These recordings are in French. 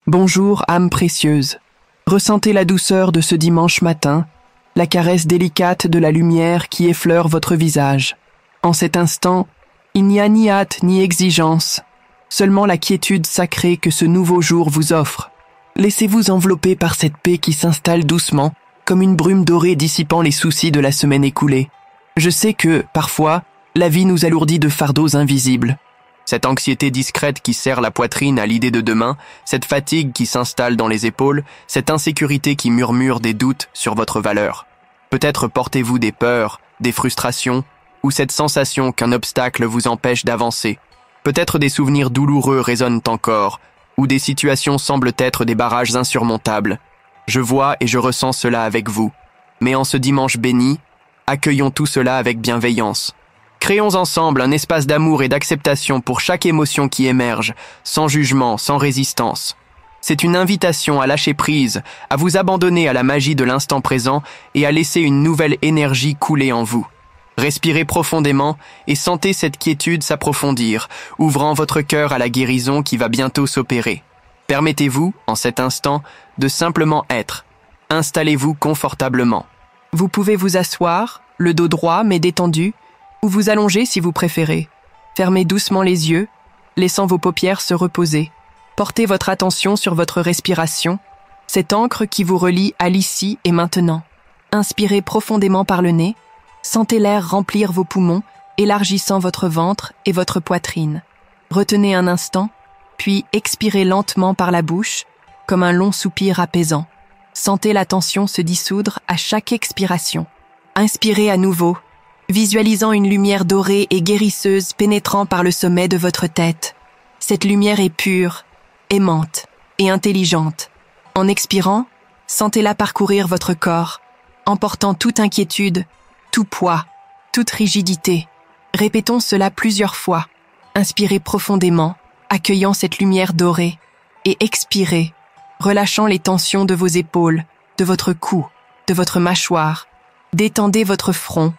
Bonjour, âme précieuse. Ressentez la douceur de ce dimanche matin, la caresse délicate de la lumière qui effleure votre visage. En cet instant, il n'y a ni hâte ni exigence, seulement la quiétude sacrée que ce nouveau jour vous offre. Laissez-vous envelopper par cette paix qui s'installe doucement, comme une brume dorée dissipant les soucis de la semaine écoulée. Je sais que, parfois, la vie nous alourdit de fardeaux invisibles. Cette anxiété discrète qui serre la poitrine à l'idée de demain, cette fatigue qui s'installe dans les épaules, cette insécurité qui murmure des doutes sur votre valeur. Peut-être portez-vous des peurs, des frustrations, ou cette sensation qu'un obstacle vous empêche d'avancer. Peut-être des souvenirs douloureux résonnent encore, ou des situations semblent être des barrages insurmontables. Je vois et je ressens cela avec vous. Mais en ce dimanche béni, accueillons tout cela avec bienveillance. Créons ensemble un espace d'amour et d'acceptation pour chaque émotion qui émerge, sans jugement, sans résistance. C'est une invitation à lâcher prise, à vous abandonner à la magie de l'instant présent et à laisser une nouvelle énergie couler en vous. Respirez profondément et sentez cette quiétude s'approfondir, ouvrant votre cœur à la guérison qui va bientôt s'opérer. Permettez-vous, en cet instant, de simplement être. Installez-vous confortablement. Vous pouvez vous asseoir, le dos droit mais détendu, ou vous allonger si vous préférez. Fermez doucement les yeux, laissant vos paupières se reposer. Portez votre attention sur votre respiration, cette ancre qui vous relie à l'ici et maintenant. Inspirez profondément par le nez, sentez l'air remplir vos poumons, élargissant votre ventre et votre poitrine. Retenez un instant, puis expirez lentement par la bouche, comme un long soupir apaisant. Sentez la tension se dissoudre à chaque expiration. Inspirez à nouveau, visualisant une lumière dorée et guérisseuse pénétrant par le sommet de votre tête. Cette lumière est pure, aimante et intelligente. En expirant, sentez-la parcourir votre corps, emportant toute inquiétude, tout poids, toute rigidité. Répétons cela plusieurs fois. Inspirez profondément, accueillant cette lumière dorée, et expirez, relâchant les tensions de vos épaules, de votre cou, de votre mâchoire. Détendez votre front,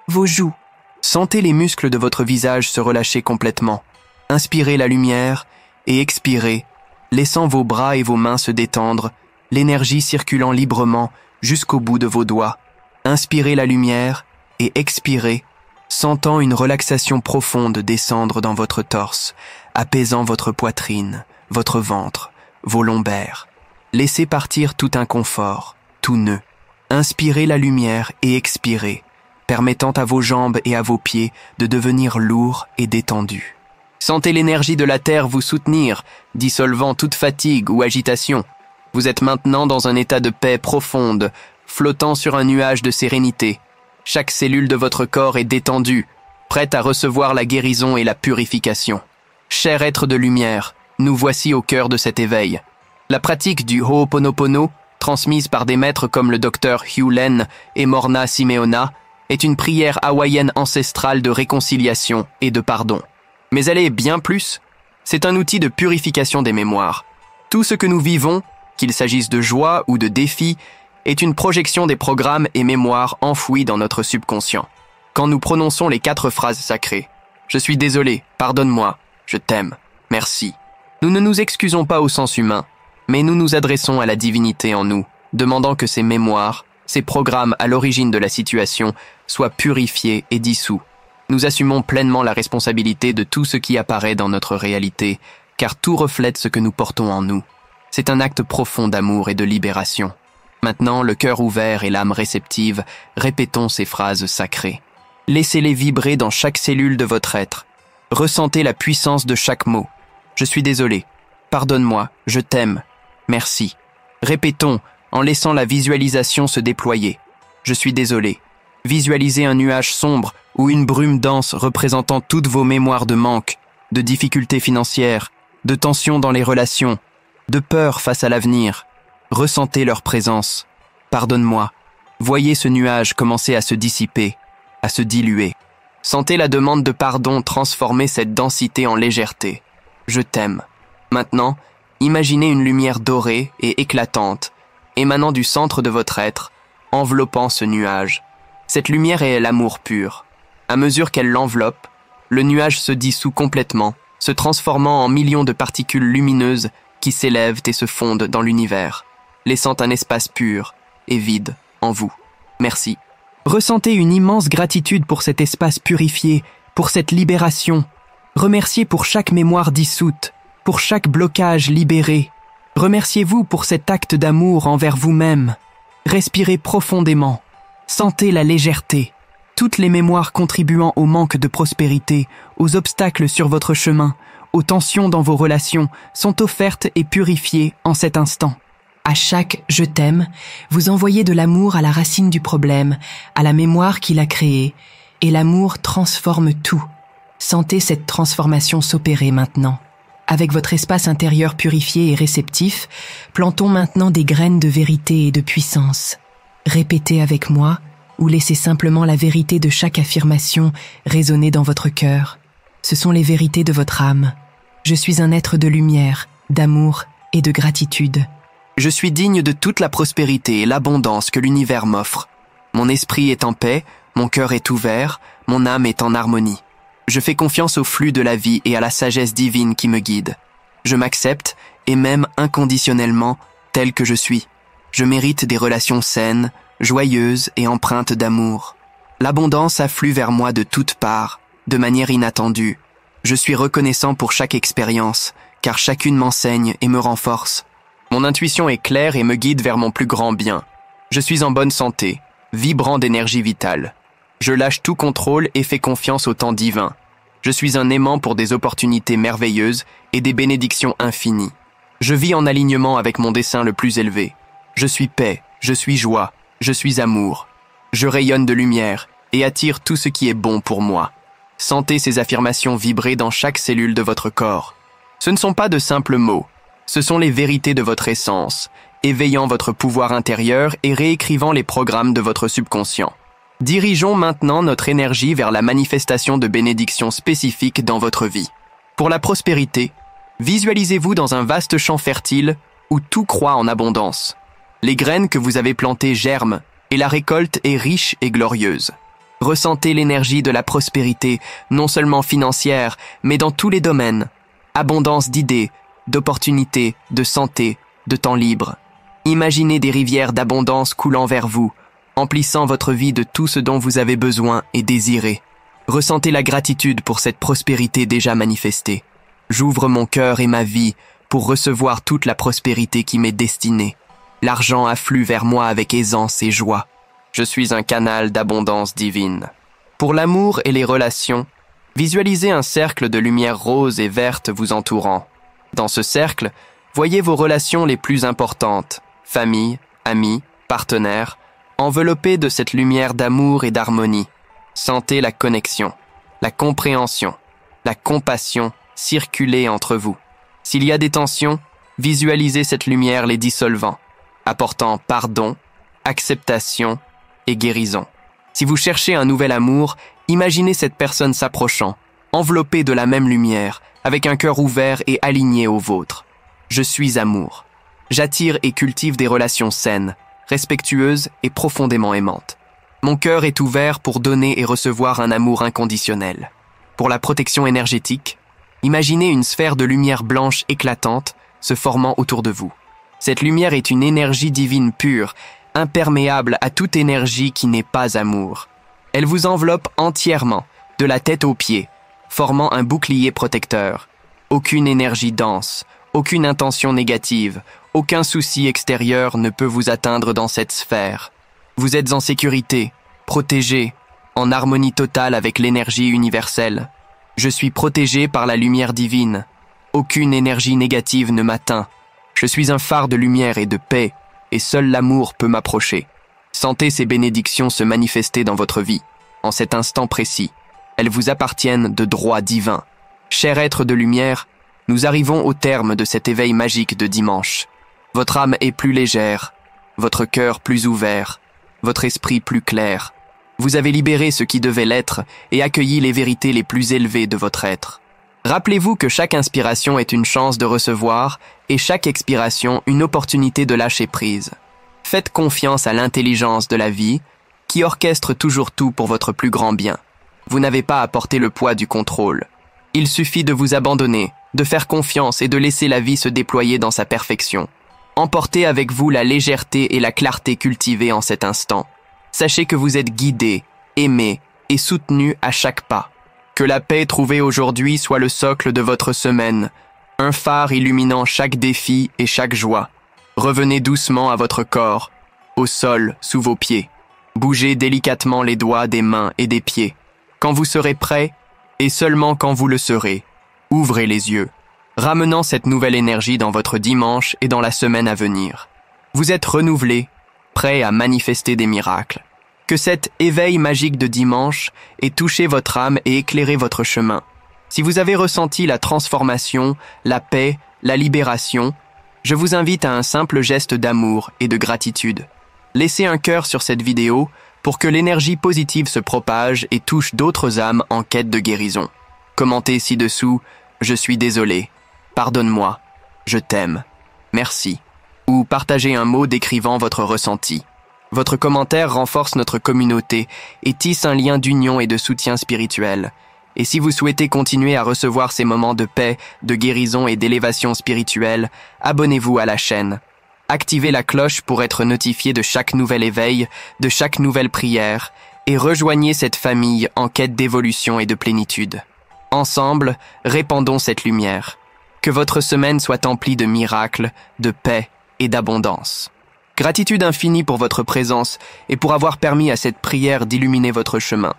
vos joues. Sentez les muscles de votre visage se relâcher complètement. Inspirez la lumière et expirez, laissant vos bras et vos mains se détendre, l'énergie circulant librement jusqu'au bout de vos doigts. Inspirez la lumière et expirez, sentant une relaxation profonde descendre dans votre torse, apaisant votre poitrine, votre ventre, vos lombaires. Laissez partir tout inconfort, tout nœud. Inspirez la lumière et expirez, permettant à vos jambes et à vos pieds de devenir lourds et détendus. Sentez l'énergie de la terre vous soutenir, dissolvant toute fatigue ou agitation. Vous êtes maintenant dans un état de paix profonde, flottant sur un nuage de sérénité. Chaque cellule de votre corps est détendue, prête à recevoir la guérison et la purification. Cher être de lumière, nous voici au cœur de cet éveil. La pratique du Ho'oponopono, transmise par des maîtres comme le docteur Hugh Len et Morna Simeona, est une prière hawaïenne ancestrale de réconciliation et de pardon. Mais elle est bien plus. C'est un outil de purification des mémoires. Tout ce que nous vivons, qu'il s'agisse de joie ou de défis, est une projection des programmes et mémoires enfouis dans notre subconscient. Quand nous prononçons les 4 phrases sacrées, « Je suis désolé, pardonne-moi, je t'aime, merci », nous ne nous excusons pas au sens humain, mais nous nous adressons à la divinité en nous, demandant que ces mémoires, ces programmes à l'origine de la situation, soient purifiés et dissous. Nous assumons pleinement la responsabilité de tout ce qui apparaît dans notre réalité, car tout reflète ce que nous portons en nous. C'est un acte profond d'amour et de libération. Maintenant, le cœur ouvert et l'âme réceptive, répétons ces phrases sacrées. Laissez-les vibrer dans chaque cellule de votre être. Ressentez la puissance de chaque mot. Je suis désolé. Pardonne-moi. Je t'aime. Merci. Répétons en laissant la visualisation se déployer. Je suis désolé. Visualisez un nuage sombre ou une brume dense représentant toutes vos mémoires de manque, de difficultés financières, de tensions dans les relations, de peur face à l'avenir. Ressentez leur présence. Pardonne-moi. Voyez ce nuage commencer à se dissiper, à se diluer. Sentez la demande de pardon transformer cette densité en légèreté. Je t'aime. Maintenant, imaginez une lumière dorée et éclatante, émanant du centre de votre être, enveloppant ce nuage. Cette lumière est l'amour pur. À mesure qu'elle l'enveloppe, le nuage se dissout complètement, se transformant en millions de particules lumineuses qui s'élèvent et se fondent dans l'univers, laissant un espace pur et vide en vous. Merci. Ressentez une immense gratitude pour cet espace purifié, pour cette libération. Remerciez pour chaque mémoire dissoute, pour chaque blocage libéré. Remerciez-vous pour cet acte d'amour envers vous-même. Respirez profondément. Sentez la légèreté. Toutes les mémoires contribuant au manque de prospérité, aux obstacles sur votre chemin, aux tensions dans vos relations, sont offertes et purifiées en cet instant. À chaque « je t'aime », vous envoyez de l'amour à la racine du problème, à la mémoire qui l'a créé, et l'amour transforme tout. Sentez cette transformation s'opérer maintenant. Avec votre espace intérieur purifié et réceptif, plantons maintenant des graines de vérité et de puissance. Répétez avec moi, ou laissez simplement la vérité de chaque affirmation résonner dans votre cœur. Ce sont les vérités de votre âme. Je suis un être de lumière, d'amour et de gratitude. Je suis digne de toute la prospérité et l'abondance que l'univers m'offre. Mon esprit est en paix, mon cœur est ouvert, mon âme est en harmonie. Je fais confiance au flux de la vie et à la sagesse divine qui me guide. Je m'accepte et m'aime inconditionnellement tel que je suis. Je mérite des relations saines, joyeuses et empreintes d'amour. L'abondance afflue vers moi de toutes parts, de manière inattendue. Je suis reconnaissant pour chaque expérience, car chacune m'enseigne et me renforce. Mon intuition est claire et me guide vers mon plus grand bien. Je suis en bonne santé, vibrant d'énergie vitale. Je lâche tout contrôle et fais confiance au temps divin. Je suis un aimant pour des opportunités merveilleuses et des bénédictions infinies. Je vis en alignement avec mon dessein le plus élevé. Je suis paix, je suis joie, je suis amour. Je rayonne de lumière et attire tout ce qui est bon pour moi. Sentez ces affirmations vibrer dans chaque cellule de votre corps. Ce ne sont pas de simples mots. Ce sont les vérités de votre essence, éveillant votre pouvoir intérieur et réécrivant les programmes de votre subconscient. Dirigeons maintenant notre énergie vers la manifestation de bénédictions spécifiques dans votre vie. Pour la prospérité, visualisez-vous dans un vaste champ fertile où tout croît en abondance. Les graines que vous avez plantées germent et la récolte est riche et glorieuse. Ressentez l'énergie de la prospérité, non seulement financière, mais dans tous les domaines. Abondance d'idées, d'opportunités, de santé, de temps libre. Imaginez des rivières d'abondance coulant vers vous, emplissant votre vie de tout ce dont vous avez besoin et désiré. Ressentez la gratitude pour cette prospérité déjà manifestée. J'ouvre mon cœur et ma vie pour recevoir toute la prospérité qui m'est destinée. L'argent afflue vers moi avec aisance et joie. Je suis un canal d'abondance divine. Pour l'amour et les relations, visualisez un cercle de lumière rose et verte vous entourant. Dans ce cercle, voyez vos relations les plus importantes, famille, amis, partenaires, enveloppées de cette lumière d'amour et d'harmonie. Sentez la connexion, la compréhension, la compassion circuler entre vous. S'il y a des tensions, visualisez cette lumière les dissolvant, apportant pardon, acceptation et guérison. Si vous cherchez un nouvel amour, imaginez cette personne s'approchant, enveloppée de la même lumière, avec un cœur ouvert et aligné au vôtre. Je suis amour. J'attire et cultive des relations saines, respectueuses et profondément aimantes. Mon cœur est ouvert pour donner et recevoir un amour inconditionnel. Pour la protection énergétique, imaginez une sphère de lumière blanche éclatante se formant autour de vous. Cette lumière est une énergie divine pure, imperméable à toute énergie qui n'est pas amour. Elle vous enveloppe entièrement, de la tête aux pieds, formant un bouclier protecteur. Aucune énergie dense, aucune intention négative, aucun souci extérieur ne peut vous atteindre dans cette sphère. Vous êtes en sécurité, protégé, en harmonie totale avec l'énergie universelle. Je suis protégé par la lumière divine. Aucune énergie négative ne m'atteint. Je suis un phare de lumière et de paix, et seul l'amour peut m'approcher. Sentez ces bénédictions se manifester dans votre vie, en cet instant précis. Elles vous appartiennent de droit divin. Cher être de lumière, nous arrivons au terme de cet éveil magique de dimanche. Votre âme est plus légère, votre cœur plus ouvert, votre esprit plus clair. Vous avez libéré ce qui devait l'être et accueilli les vérités les plus élevées de votre être. Rappelez-vous que chaque inspiration est une chance de recevoir et chaque expiration une opportunité de lâcher prise. Faites confiance à l'intelligence de la vie qui orchestre toujours tout pour votre plus grand bien. Vous n'avez pas à porter le poids du contrôle. Il suffit de vous abandonner, de faire confiance et de laisser la vie se déployer dans sa perfection. Emportez avec vous la légèreté et la clarté cultivées en cet instant. Sachez que vous êtes guidé, aimé et soutenu à chaque pas. Que la paix trouvée aujourd'hui soit le socle de votre semaine, un phare illuminant chaque défi et chaque joie. Revenez doucement à votre corps, au sol, sous vos pieds. Bougez délicatement les doigts des mains et des pieds. Quand vous serez prêt, et seulement quand vous le serez, ouvrez les yeux, ramenant cette nouvelle énergie dans votre dimanche et dans la semaine à venir. Vous êtes renouvelé, prêt à manifester des miracles. Que cet éveil magique de dimanche ait touché votre âme et éclairé votre chemin. Si vous avez ressenti la transformation, la paix, la libération, je vous invite à un simple geste d'amour et de gratitude. Laissez un cœur sur cette vidéo pour que l'énergie positive se propage et touche d'autres âmes en quête de guérison. Commentez ci-dessous « Je suis désolé »,« Pardonne-moi »,« Je t'aime »,« Merci » ou partagez un mot décrivant votre ressenti. Votre commentaire renforce notre communauté et tisse un lien d'union et de soutien spirituel. Et si vous souhaitez continuer à recevoir ces moments de paix, de guérison et d'élévation spirituelle, abonnez-vous à la chaîne. Activez la cloche pour être notifié de chaque nouvel éveil, de chaque nouvelle prière, et rejoignez cette famille en quête d'évolution et de plénitude. Ensemble, répandons cette lumière. Que votre semaine soit emplie de miracles, de paix et d'abondance. Gratitude infinie pour votre présence et pour avoir permis à cette prière d'illuminer votre chemin.